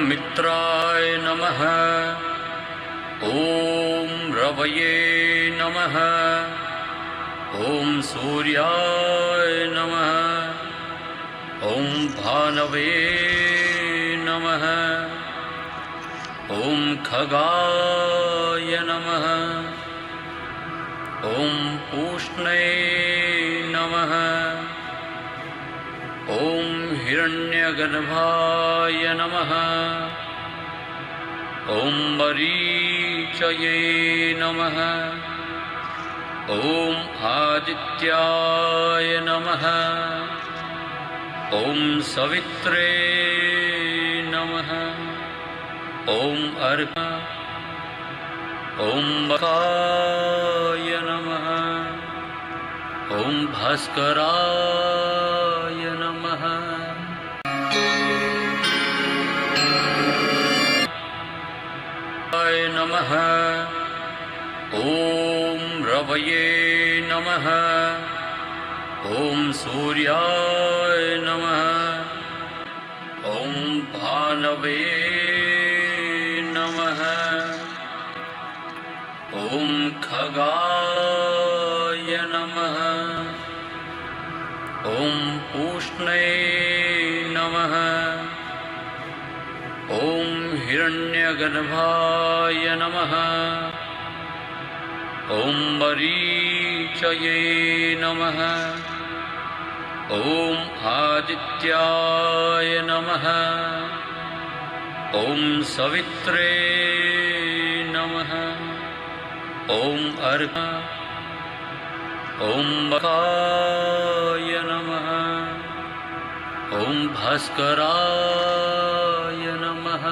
मित्राय नमः। ॐ रवये नमः। ॐ सूर्याय नमः। ॐ भानवे नमः। ॐ खगाय नमः। ॐ पूष्णे नमः। ॐ हिरण्यगर्भाय नमः। ॐ मरीचये नमः। ॐ आदित्याय नमः। ॐ सवित्रे नमः। ॐ अर्घ। ॐ बकाय नमः। ॐ भास्कराय नमः। नमः। ॐ रवये नमः। ॐ सूर्याय नमः। ॐ भानवे नमः। ॐ खगाय नमः। ॐ पूष्णे नमः। ॐ हिरण्यगर्भाय नमः। ॐ मरीचये नमः। ॐ आदित्याय नमः। ॐ सवित्रे नमः। ॐ अर्घ। ॐ बकाय नमः। ॐ भास्कराय नमः।